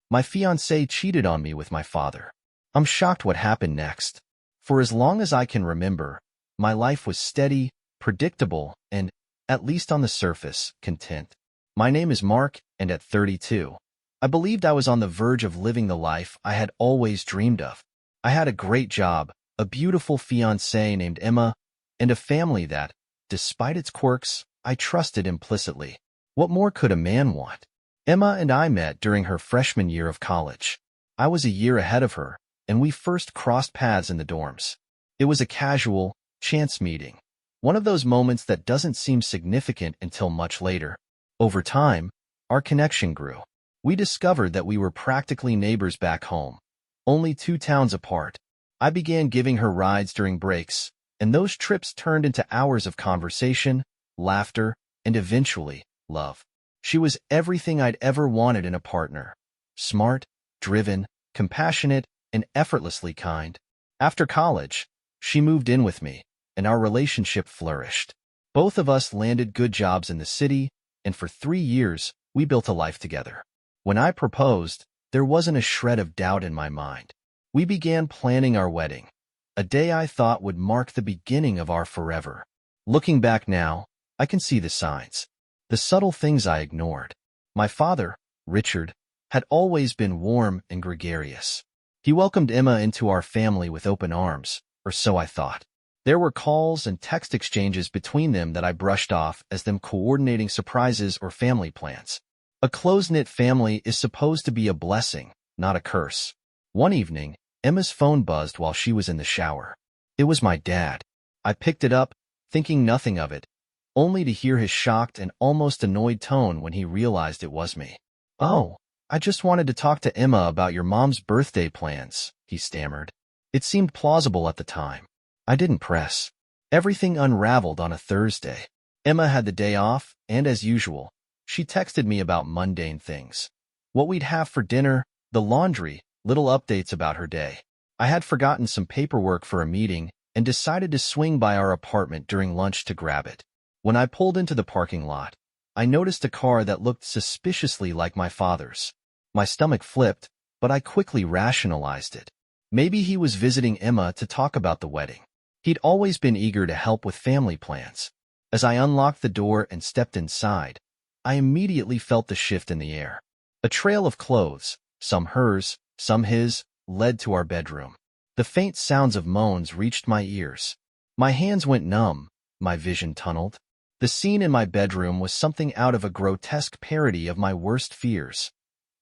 My fiancé cheated on me with my father. I'm shocked what happened next. For as long as I can remember, my life was steady, predictable, and, at least on the surface, content. My name is Mark, and at 32, I believed I was on the verge of living the life I had always dreamed of. I had a great job, a beautiful fiancée named Emma, and a family that, despite its quirks, I trusted implicitly. What more could a man want? Emma and I met during her freshman year of college. I was a year ahead of her, and we first crossed paths in the dorms. It was a casual, chance meeting, one of those moments that doesn't seem significant until much later. Over time, our connection grew. We discovered that we were practically neighbors back home, only 2 towns apart. I began giving her rides during breaks, and those trips turned into hours of conversation, laughter, and eventually, love. She was everything I'd ever wanted in a partner. Smart, driven, compassionate, and effortlessly kind. After college, she moved in with me, and our relationship flourished. Both of us landed good jobs in the city, and for 3 years, we built a life together. When I proposed, there wasn't a shred of doubt in my mind. We began planning our wedding, a day I thought would mark the beginning of our forever. Looking back now, I can see the signs. The subtle things I ignored. My father, Richard, had always been warm and gregarious. He welcomed Emma into our family with open arms, or so I thought. There were calls and text exchanges between them that I brushed off as them coordinating surprises or family plans. A close-knit family is supposed to be a blessing, not a curse. One evening, Emma's phone buzzed while she was in the shower. It was my dad. I picked it up, thinking nothing of it, only to hear his shocked and almost annoyed tone when he realized it was me. "Oh, I just wanted to talk to Emma about your mom's birthday plans," he stammered. It seemed plausible at the time. I didn't press. Everything unraveled on a Thursday. Emma had the day off, and as usual, she texted me about mundane things. What we'd have for dinner, the laundry, little updates about her day. I had forgotten some paperwork for a meeting and decided to swing by our apartment during lunch to grab it. When I pulled into the parking lot, I noticed a car that looked suspiciously like my father's. My stomach flipped, but I quickly rationalized it. Maybe he was visiting Emma to talk about the wedding. He'd always been eager to help with family plans. As I unlocked the door and stepped inside, I immediately felt the shift in the air. A trail of clothes, some hers, some his, led to our bedroom. The faint sounds of moans reached my ears. My hands went numb, my vision tunneled. The scene in my bedroom was something out of a grotesque parody of my worst fears.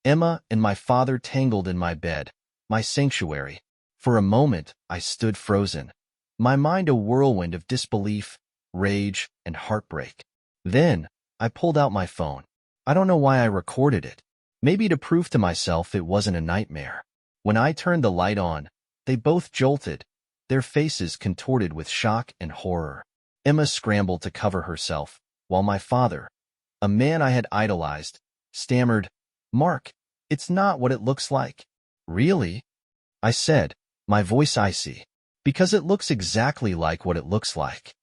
Emma and my father tangled in my bed, my sanctuary. For a moment, I stood frozen, my mind a whirlwind of disbelief, rage, and heartbreak. Then, I pulled out my phone. I don't know why I recorded it. Maybe to prove to myself it wasn't a nightmare. When I turned the light on, they both jolted, their faces contorted with shock and horror. Emma scrambled to cover herself, while my father, a man I had idolized, stammered, "Mark, it's not what it looks like." "Really?" I said, my voice icy. "Because it looks exactly like what it looks like."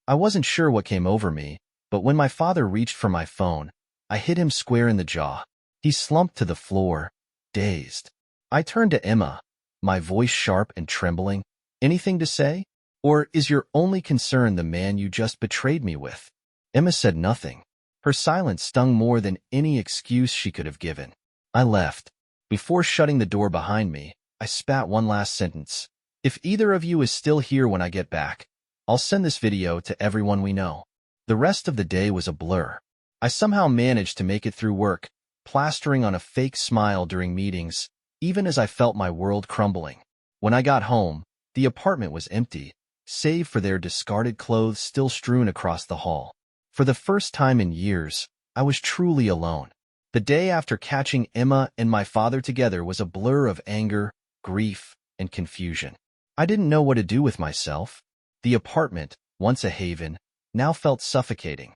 I wasn't sure what came over me, but when my father reached for my phone, I hit him square in the jaw. He slumped to the floor, dazed. I turned to Emma, my voice sharp and trembling. "Anything to say? Or is your only concern the man you just betrayed me with?" Emma said nothing. Her silence stung more than any excuse she could have given. I left. Before shutting the door behind me, I spat one last sentence. "If either of you is still here when I get back, I'll send this video to everyone we know." The rest of the day was a blur. I somehow managed to make it through work, plastering on a fake smile during meetings, even as I felt my world crumbling. When I got home, the apartment was empty, save for their discarded clothes still strewn across the hall. For the first time in years, I was truly alone. The day after catching Emma and my father together was a blur of anger, grief, and confusion. I didn't know what to do with myself. The apartment, once a haven, now felt suffocating,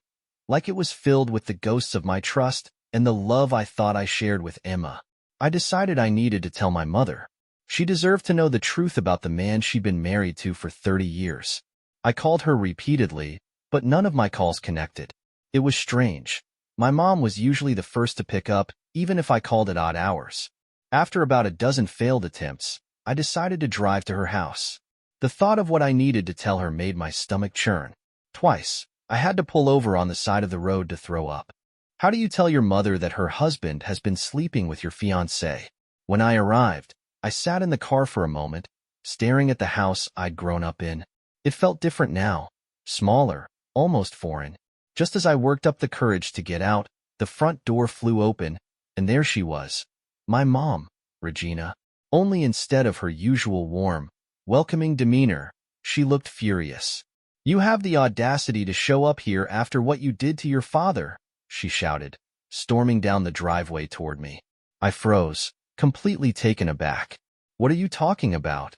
like it was filled with the ghosts of my trust and the love I thought I shared with Emma. I decided I needed to tell my mother. She deserved to know the truth about the man she'd been married to for 30 years. I called her repeatedly, but none of my calls connected. It was strange. My mom was usually the first to pick up, even if I called at odd hours. After about a dozen failed attempts, I decided to drive to her house. The thought of what I needed to tell her made my stomach churn. Twice, I had to pull over on the side of the road to throw up. How do you tell your mother that her husband has been sleeping with your fiancé? When I arrived, I sat in the car for a moment, staring at the house I'd grown up in. It felt different now, smaller, almost foreign. Just as I worked up the courage to get out, the front door flew open, and there she was. My mom, Regina. Only instead of her usual warm, welcoming demeanor, she looked furious. "You have the audacity to show up here after what you did to your father," she shouted, storming down the driveway toward me. I froze, completely taken aback. "What are you talking about?"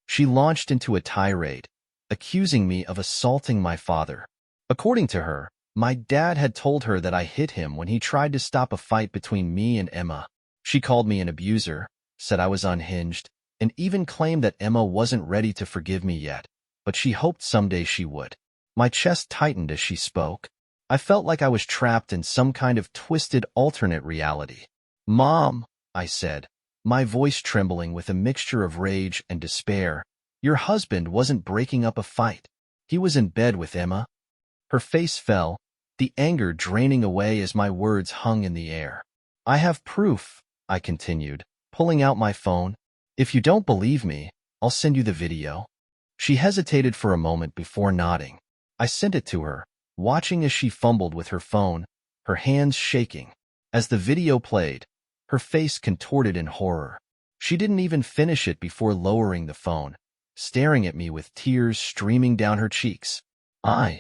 She launched into a tirade, accusing me of assaulting my father. According to her, my dad had told her that I hit him when he tried to stop a fight between me and Emma. She called me an abuser, said I was unhinged, and even claimed that Emma wasn't ready to forgive me yet, but she hoped someday she would. My chest tightened as she spoke. I felt like I was trapped in some kind of twisted alternate reality. "Mom," I said, my voice trembling with a mixture of rage and despair, "your husband wasn't breaking up a fight. He was in bed with Emma." Her face fell, the anger draining away as my words hung in the air. "I have proof," I continued, pulling out my phone. "If you don't believe me, I'll send you the video." She hesitated for a moment before nodding. I sent it to her, watching as she fumbled with her phone, her hands shaking. As the video played, her face contorted in horror. She didn't even finish it before lowering the phone, staring at me with tears streaming down her cheeks. I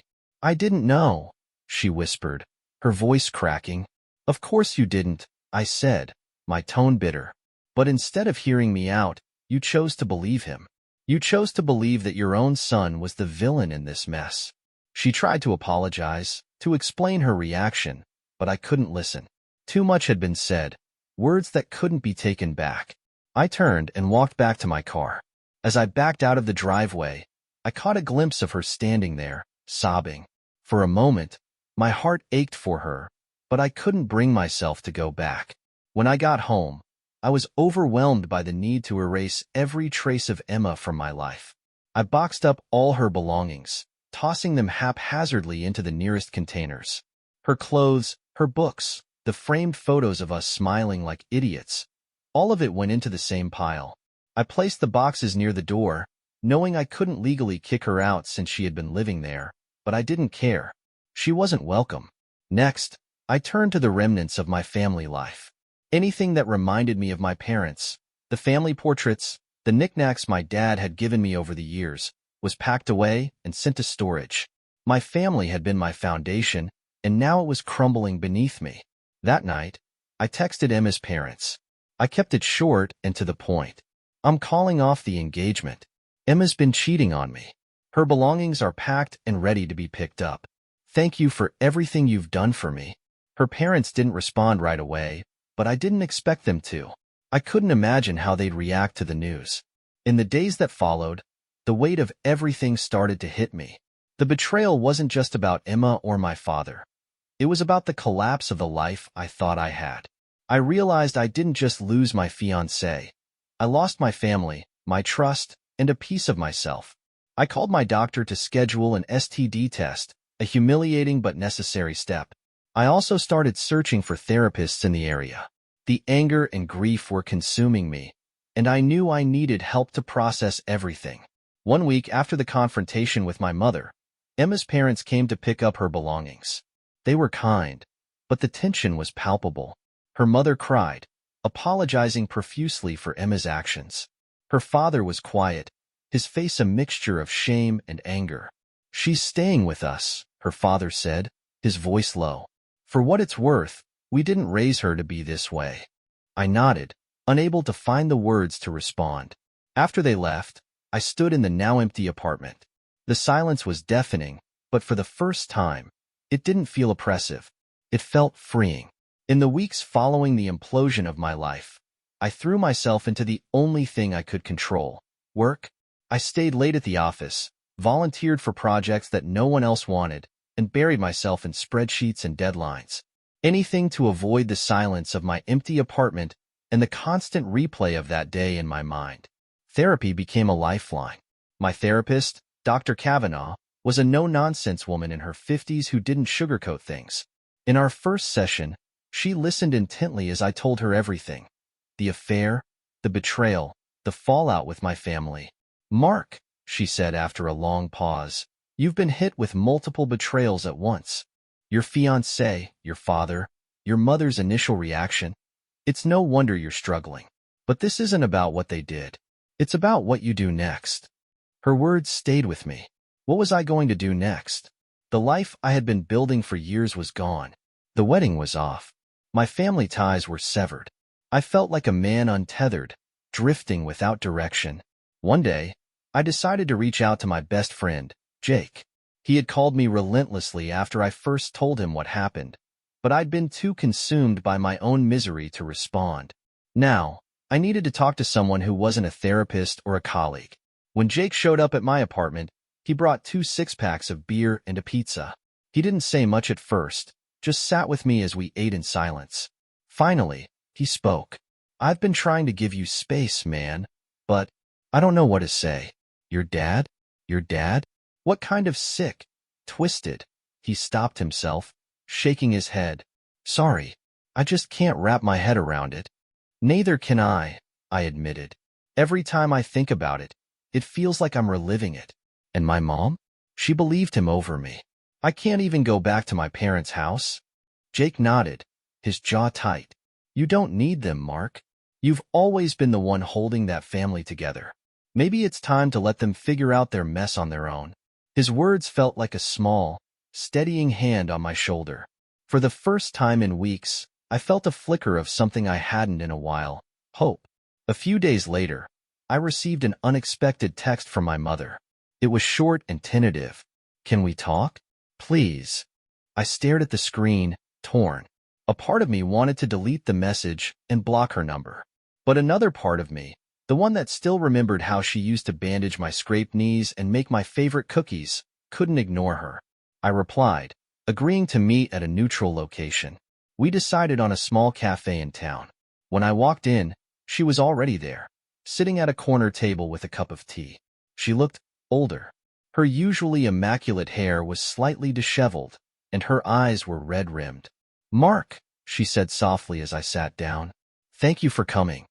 didn't know," she whispered, her voice cracking. "Of course you didn't," I said, my tone bitter. "But instead of hearing me out, you chose to believe him. You chose to believe that your own son was the villain in this mess." She tried to apologize, to explain her reaction, but I couldn't listen. Too much had been said, words that couldn't be taken back. I turned and walked back to my car. As I backed out of the driveway, I caught a glimpse of her standing there, sobbing. For a moment, my heart ached for her, but I couldn't bring myself to go back. When I got home, I was overwhelmed by the need to erase every trace of Emma from my life. I boxed up all her belongings, tossing them haphazardly into the nearest containers. Her clothes, her books, the framed photos of us smiling like idiots, all of it went into the same pile. I placed the boxes near the door, knowing I couldn't legally kick her out since she had been living there, but I didn't care. She wasn't welcome. Next, I turned to the remnants of my family life. Anything that reminded me of my parents, the family portraits, the knickknacks my dad had given me over the years, was packed away and sent to storage. My family had been my foundation, and now it was crumbling beneath me. That night, I texted Emma's parents. I kept it short and to the point. "I'm calling off the engagement. Emma's been cheating on me. Her belongings are packed and ready to be picked up. Thank you for everything you've done for me." Her parents didn't respond right away, but I didn't expect them to. I couldn't imagine how they'd react to the news. In the days that followed, the weight of everything started to hit me. The betrayal wasn't just about Emma or my father. It was about the collapse of the life I thought I had. I realized I didn't just lose my fiancé. I lost my family, my trust, and a piece of myself. I called my doctor to schedule an STD test, a humiliating but necessary step. I also started searching for therapists in the area. The anger and grief were consuming me, and I knew I needed help to process everything. 1 week after the confrontation with my mother, Emma's parents came to pick up her belongings. They were kind, but the tension was palpable. Her mother cried, apologizing profusely for Emma's actions. Her father was quiet, his face a mixture of shame and anger. "She's staying with us," her father said, his voice low. "For what it's worth, we didn't raise her to be this way." I nodded, unable to find the words to respond. After they left, I stood in the now empty apartment. The silence was deafening, but for the first time, it didn't feel oppressive. It felt freeing. In the weeks following the implosion of my life, I threw myself into the only thing I could control: work. I stayed late at the office, volunteered for projects that no one else wanted, and buried myself in spreadsheets and deadlines. Anything to avoid the silence of my empty apartment and the constant replay of that day in my mind. Therapy became a lifeline. My therapist, Dr. Kavanaugh, was a no-nonsense woman in her 50s who didn't sugarcoat things. In our first session, she listened intently as I told her everything. The affair, the betrayal, the fallout with my family. "Mark," she said after a long pause, "you've been hit with multiple betrayals at once. Your fiancé, your father, your mother's initial reaction. It's no wonder you're struggling. But this isn't about what they did. It's about what you do next." Her words stayed with me. What was I going to do next? The life I had been building for years was gone. The wedding was off. My family ties were severed. I felt like a man untethered, drifting without direction. One day, I decided to reach out to my best friend, Jake. He had called me relentlessly after I first told him what happened, but I'd been too consumed by my own misery to respond. Now, I needed to talk to someone who wasn't a therapist or a colleague. When Jake showed up at my apartment, he brought 2 six-packs of beer and a pizza. He didn't say much at first, just sat with me as we ate in silence. Finally, he spoke. "I've been trying to give you space, man, but I don't know what to say." "Your dad? Your dad? What kind of sick, twisted?" He stopped himself, shaking his head. "Sorry, I just can't wrap my head around it." "Neither can I admitted. "Every time I think about it, it feels like I'm reliving it." "And my mom?" "She believed him over me. I can't even go back to my parents' house." Jake nodded, his jaw tight. "You don't need them, Mark. You've always been the one holding that family together. Maybe it's time to let them figure out their mess on their own." His words felt like a small, steadying hand on my shoulder. For the first time in weeks, I felt a flicker of something I hadn't in a while: hope. A few days later, I received an unexpected text from my mother. It was short and tentative. "Can we talk? Please." I stared at the screen, torn. A part of me wanted to delete the message and block her number. But another part of me, the one that still remembered how she used to bandage my scraped knees and make my favorite cookies, couldn't ignore her. I replied, agreeing to meet at a neutral location. We decided on a small cafe in town. When I walked in, she was already there, sitting at a corner table with a cup of tea. She looked older. Her usually immaculate hair was slightly disheveled, and her eyes were red-rimmed. "Mark," she said softly as I sat down, "thank you for coming."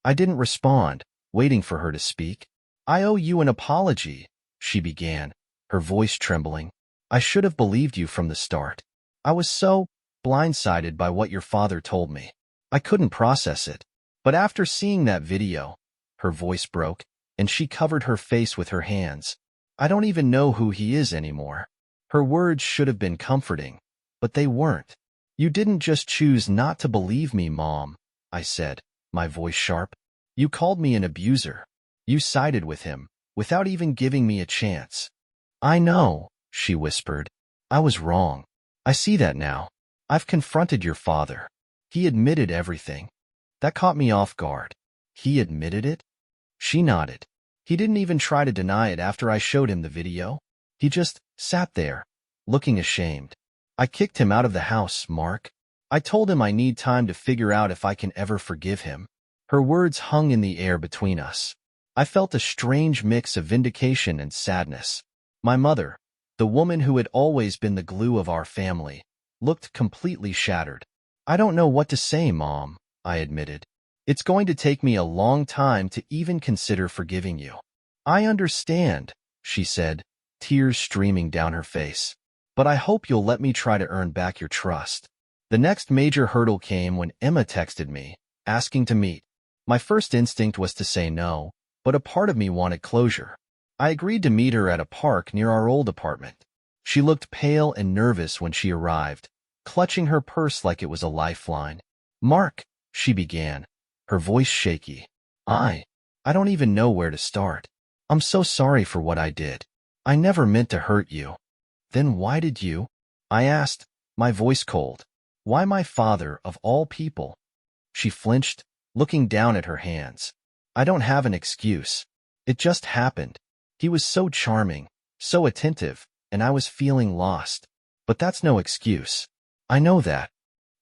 I didn't respond, waiting for her to speak. "I owe you an apology," she began, her voice trembling. "I should have believed you from the start. I was so blindsided by what your father told me. I couldn't process it. But after seeing that video," her voice broke, and she covered her face with her hands, "I don't even know who he is anymore." Her words should have been comforting, but they weren't. "You didn't just choose not to believe me, Mom," I said, my voice sharp. "You called me an abuser. You sided with him, without even giving me a chance." "I know," she whispered. "I was wrong. I see that now. I've confronted your father. He admitted everything." That caught me off guard. "He admitted it?" She nodded. "He didn't even try to deny it after I showed him the video. He just sat there, looking ashamed. I kicked him out of the house, Mark. I told him I need time to figure out if I can ever forgive him." Her words hung in the air between us. I felt a strange mix of vindication and sadness. My mother, the woman who had always been the glue of our family, looked completely shattered. "I don't know what to say, Mom," I admitted. "It's going to take me a long time to even consider forgiving you." "I understand," she said, tears streaming down her face. "But I hope you'll let me try to earn back your trust." The next major hurdle came when Emma texted me, asking to meet. My first instinct was to say no, but a part of me wanted closure. I agreed to meet her at a park near our old apartment. She looked pale and nervous when she arrived, clutching her purse like it was a lifeline. "Mark," she began, her voice shaky. I don't even know where to start. I'm so sorry for what I did. I never meant to hurt you." "Then why did you?" I asked, my voice cold. "Why my father, of all people?" She flinched, looking down at her hands. "I don't have an excuse. It just happened. He was so charming, so attentive, and I was feeling lost. But that's no excuse. I know that."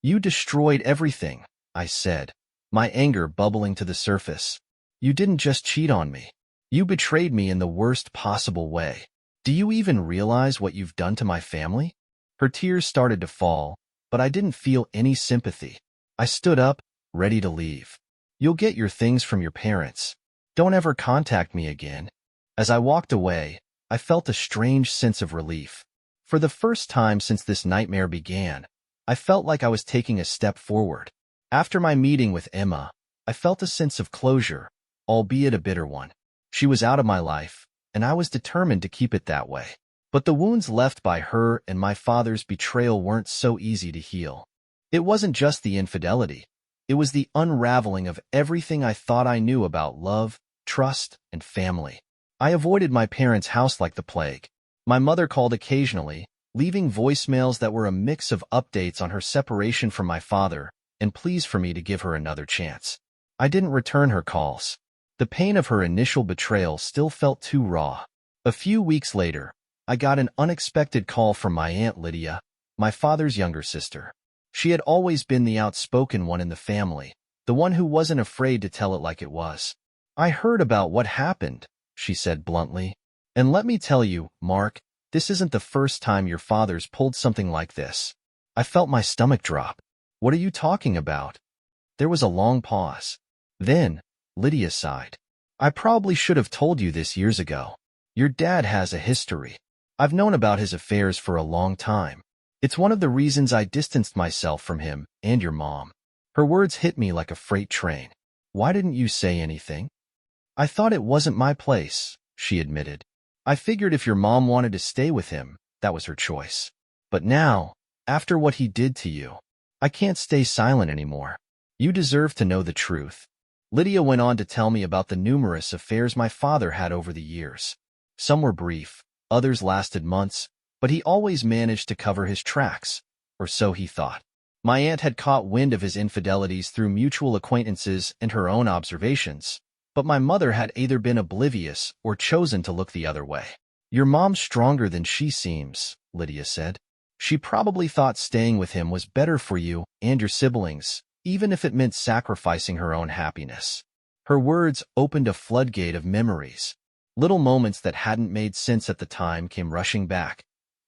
"You destroyed everything," I said, my anger bubbling to the surface. You didn't just cheat on me. You betrayed me in the worst possible way. Do you even realize what you've done to my family? Her tears started to fall, but I didn't feel any sympathy. I stood up, ready to leave. You'll get your things from your parents. Don't ever contact me again. As I walked away, I felt a strange sense of relief. For the first time since this nightmare began, I felt like I was taking a step forward. After my meeting with Emma, I felt a sense of closure, albeit a bitter one. She was out of my life, and I was determined to keep it that way. But the wounds left by her and my father's betrayal weren't so easy to heal. It wasn't just the infidelity. It was the unraveling of everything I thought I knew about love, trust, and family. I avoided my parents' house like the plague. My mother called occasionally, leaving voicemails that were a mix of updates on her separation from my father and pleas for me to give her another chance. I didn't return her calls. The pain of her initial betrayal still felt too raw. A few weeks later, I got an unexpected call from my Aunt Lydia, my father's younger sister. She had always been the outspoken one in the family, the one who wasn't afraid to tell it like it was. "I heard about what happened," she said bluntly. "And let me tell you, Mark, this isn't the first time your father's pulled something like this." I felt my stomach drop. "What are you talking about?" There was a long pause. Then, Lydia sighed. "I probably should have told you this years ago. Your dad has a history. I've known about his affairs for a long time. It's one of the reasons I distanced myself from him and your mom." Her words hit me like a freight train. "Why didn't you say anything?" "I thought it wasn't my place," she admitted. "I figured if your mom wanted to stay with him, that was her choice. But now, after what he did to you, I can't stay silent anymore. You deserve to know the truth." Lydia went on to tell me about the numerous affairs my father had over the years. Some were brief, others lasted months, but he always managed to cover his tracks, or so he thought. My aunt had caught wind of his infidelities through mutual acquaintances and her own observations, but my mother had either been oblivious or chosen to look the other way. "Your mom's stronger than she seems," Lydia said. "She probably thought staying with him was better for you and your siblings, even if it meant sacrificing her own happiness." Her words opened a floodgate of memories. Little moments that hadn't made sense at the time came rushing back.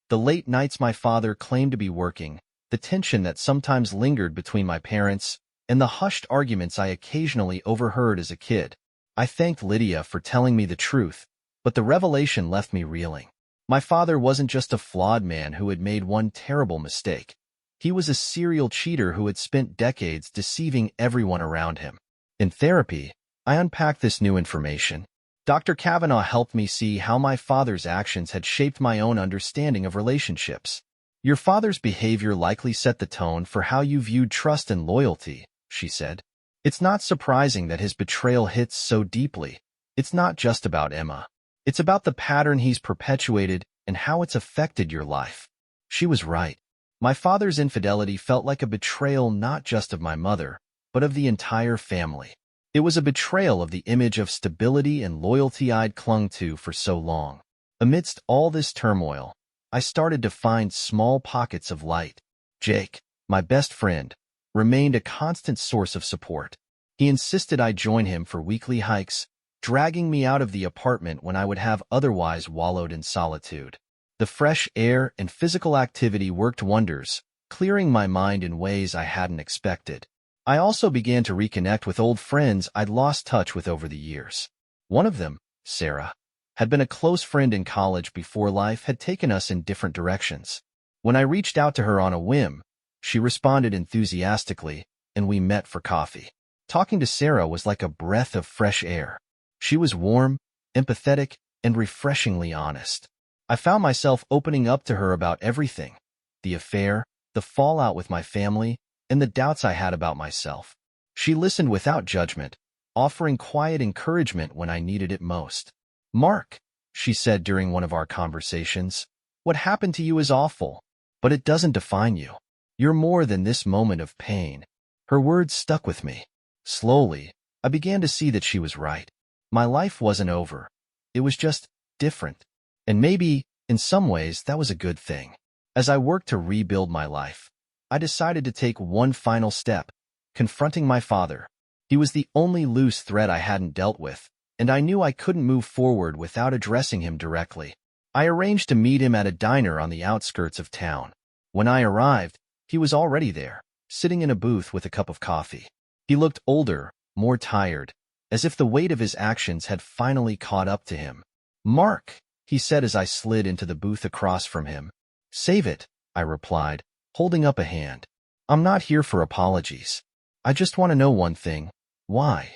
The late nights my father claimed to be working, the tension that sometimes lingered between my parents, and the hushed arguments I occasionally overheard as a kid. I thanked Lydia for telling me the truth, but the revelation left me reeling. My father wasn't just a flawed man who had made one terrible mistake. He was a serial cheater who had spent decades deceiving everyone around him. In therapy, I unpacked this new information. Dr. Kavanaugh helped me see how my father's actions had shaped my own understanding of relationships. "Your father's behavior likely set the tone for how you viewed trust and loyalty," she said. "It's not surprising that his betrayal hits so deeply. It's not just about Emma. It's about the pattern he's perpetuated and how it's affected your life." She was right. My father's infidelity felt like a betrayal not just of my mother, but of the entire family. It was a betrayal of the image of stability and loyalty I'd clung to for so long. Amidst all this turmoil, I started to find small pockets of light. Jake, my best friend, remained a constant source of support. He insisted I join him for weekly hikes, dragging me out of the apartment when I would have otherwise wallowed in solitude. The fresh air and physical activity worked wonders, clearing my mind in ways I hadn't expected. I also began to reconnect with old friends I'd lost touch with over the years. One of them, Sarah, had been a close friend in college before life had taken us in different directions. When I reached out to her on a whim, she responded enthusiastically, and we met for coffee. Talking to Sarah was like a breath of fresh air. She was warm, empathetic, and refreshingly honest. I found myself opening up to her about everything: the affair, the fallout with my family, and the doubts I had about myself. She listened without judgment, offering quiet encouragement when I needed it most. "Mark," she said during one of our conversations, "what happened to you is awful, but it doesn't define you. You're more than this moment of pain." Her words stuck with me. Slowly, I began to see that she was right. My life wasn't over. It was just different. And maybe, in some ways, that was a good thing. As I worked to rebuild my life, I decided to take one final step: confronting my father. He was the only loose thread I hadn't dealt with, and I knew I couldn't move forward without addressing him directly. I arranged to meet him at a diner on the outskirts of town. When I arrived, he was already there, sitting in a booth with a cup of coffee. He looked older, more tired, as if the weight of his actions had finally caught up to him. "Mark," he said as I slid into the booth across from him. "Save it," I replied, holding up a hand. "I'm not here for apologies. I just want to know one thing. Why?"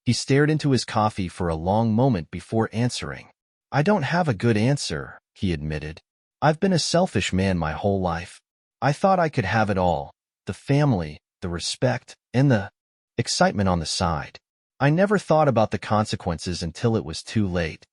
He stared into his coffee for a long moment before answering. "I don't have a good answer," he admitted. "I've been a selfish man my whole life. I thought I could have it all, the family, the respect, and the excitement on the side. I never thought about the consequences until it was too late."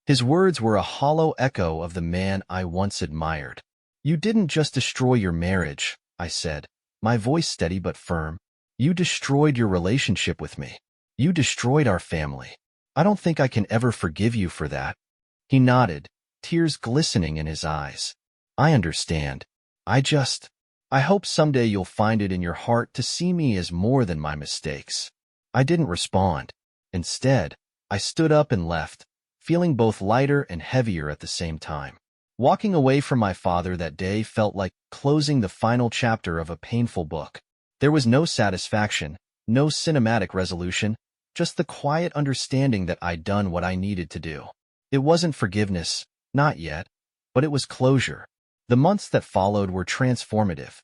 His words were a hollow echo of the man I once admired. "You didn't just destroy your marriage," I said, my voice steady but firm. "You destroyed your relationship with me. You destroyed our family. I don't think I can ever forgive you for that." He nodded, tears glistening in his eyes. "I understand. I hope someday you'll find it in your heart to see me as more than my mistakes." I didn't respond. Instead, I stood up and left, feeling both lighter and heavier at the same time. Walking away from my father that day felt like closing the final chapter of a painful book. There was no satisfaction, no cinematic resolution, just the quiet understanding that I'd done what I needed to do. It wasn't forgiveness, not yet, but it was closure. The months that followed were transformative.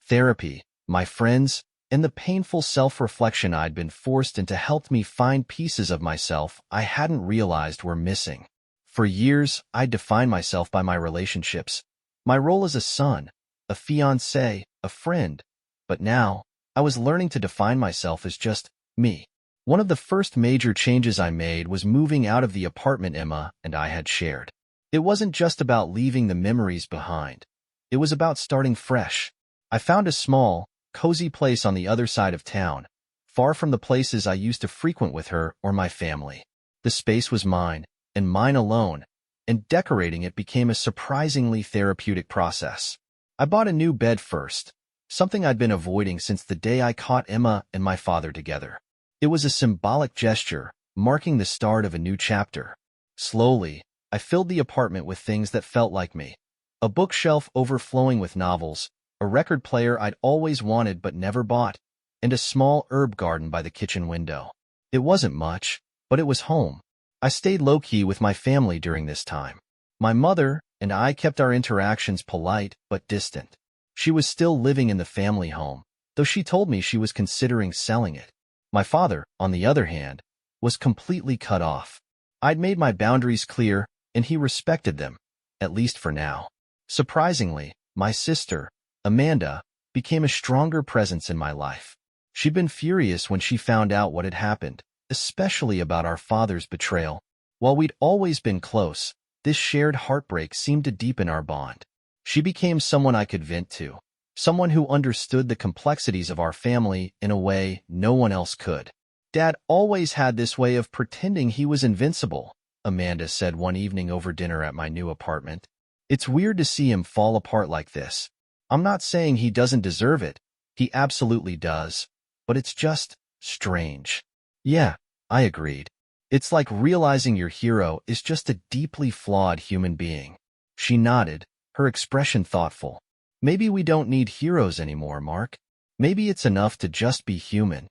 Therapy, my friends, and the painful self-reflection I'd been forced into helped me find pieces of myself I hadn't realized were missing. For years, I'd defined myself by my relationships, my role as a son, a fiancé, a friend. But now, I was learning to define myself as just me. One of the first major changes I made was moving out of the apartment Emma and I had shared. It wasn't just about leaving the memories behind. It was about starting fresh. I found a small, cozy place on the other side of town, far from the places I used to frequent with her or my family. The space was mine, and mine alone, and decorating it became a surprisingly therapeutic process. I bought a new bed first, something I'd been avoiding since the day I caught Emma and my father together. It was a symbolic gesture, marking the start of a new chapter. Slowly, I filled the apartment with things that felt like me. A bookshelf overflowing with novels, a record player I'd always wanted but never bought, and a small herb garden by the kitchen window. It wasn't much, but it was home. I stayed low-key with my family during this time. My mother and I kept our interactions polite but distant. She was still living in the family home, though she told me she was considering selling it. My father, on the other hand, was completely cut off. I'd made my boundaries clear, and he respected them, at least for now. Surprisingly, my sister, Amanda, became a stronger presence in my life. She'd been furious when she found out what had happened, especially about our father's betrayal. While we'd always been close, this shared heartbreak seemed to deepen our bond. She became someone I could vent to, someone who understood the complexities of our family in a way no one else could. "Dad always had this way of pretending he was invincible," Amanda said one evening over dinner at my new apartment. "It's weird to see him fall apart like this. I'm not saying he doesn't deserve it. He absolutely does. But it's just strange." "Yeah," I agreed. "It's like realizing your hero is just a deeply flawed human being." She nodded, her expression thoughtful. "Maybe we don't need heroes anymore, Mark. Maybe it's enough to just be human."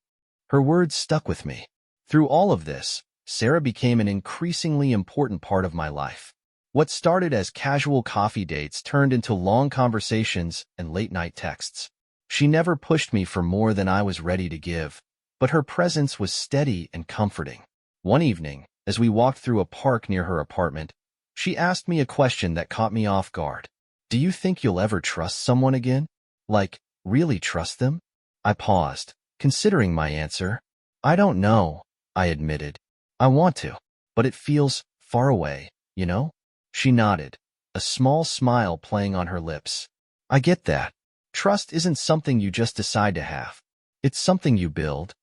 Her words stuck with me. Through all of this, Sarah became an increasingly important part of my life. What started as casual coffee dates turned into long conversations and late-night texts. She never pushed me for more than I was ready to give, but her presence was steady and comforting. One evening, as we walked through a park near her apartment, she asked me a question that caught me off guard. "Do you think you'll ever trust someone again? Like, really trust them?" I paused, considering my answer. "I don't know," I admitted. "I want to, but it feels far away, you know?" She nodded, a small smile playing on her lips. "I get that. Trust isn't something you just decide to have. It's something you build."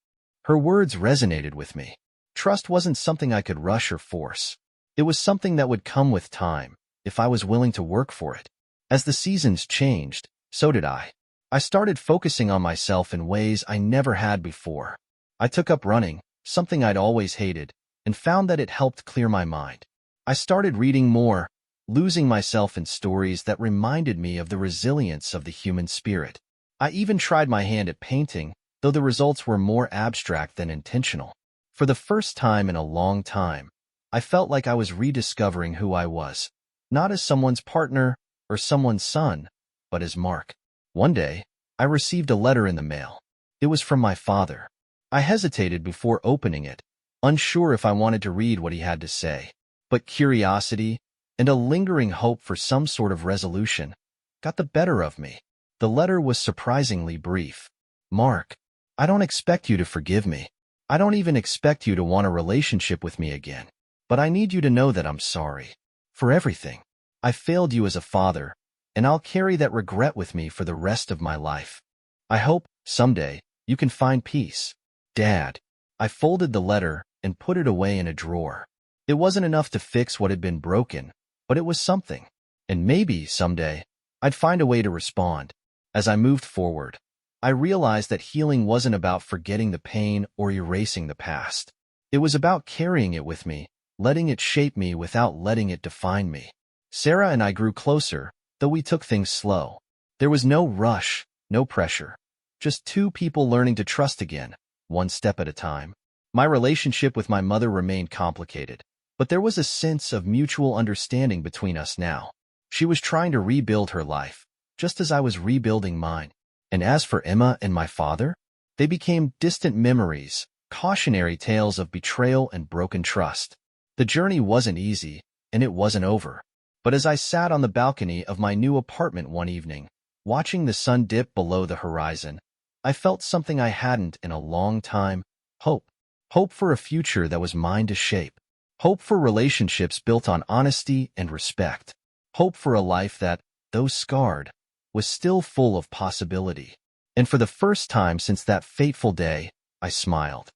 Her words resonated with me. Trust wasn't something I could rush or force. It was something that would come with time, if I was willing to work for it. As the seasons changed, so did I. I started focusing on myself in ways I never had before. I took up running, something I'd always hated, and found that it helped clear my mind. I started reading more, losing myself in stories that reminded me of the resilience of the human spirit. I even tried my hand at painting, though the results were more abstract than intentional. For the first time in a long time, I felt like I was rediscovering who I was, not as someone's partner or someone's son, but as Mark. One day, I received a letter in the mail. It was from my father. I hesitated before opening it, unsure if I wanted to read what he had to say. But curiosity and a lingering hope for some sort of resolution got the better of me. The letter was surprisingly brief. Mark, I don't expect you to forgive me. I don't even expect you to want a relationship with me again. But I need you to know that I'm sorry. For everything. I failed you as a father, and I'll carry that regret with me for the rest of my life. I hope, someday, you can find peace. Dad. I folded the letter and put it away in a drawer. It wasn't enough to fix what had been broken, but it was something. And maybe, someday, I'd find a way to respond. As I moved forward, I realized that healing wasn't about forgetting the pain or erasing the past. It was about carrying it with me, letting it shape me without letting it define me. Sarah and I grew closer, though we took things slow. There was no rush, no pressure. Just two people learning to trust again, one step at a time. My relationship with my mother remained complicated, but there was a sense of mutual understanding between us now. She was trying to rebuild her life, just as I was rebuilding mine. And as for Emma and my father, they became distant memories, cautionary tales of betrayal and broken trust. The journey wasn't easy, and it wasn't over. But as I sat on the balcony of my new apartment one evening, watching the sun dip below the horizon, I felt something I hadn't in a long time: hope. Hope for a future that was mine to shape. Hope for relationships built on honesty and respect. Hope for a life that, though scarred, was still full of possibility. And for the first time since that fateful day, I smiled.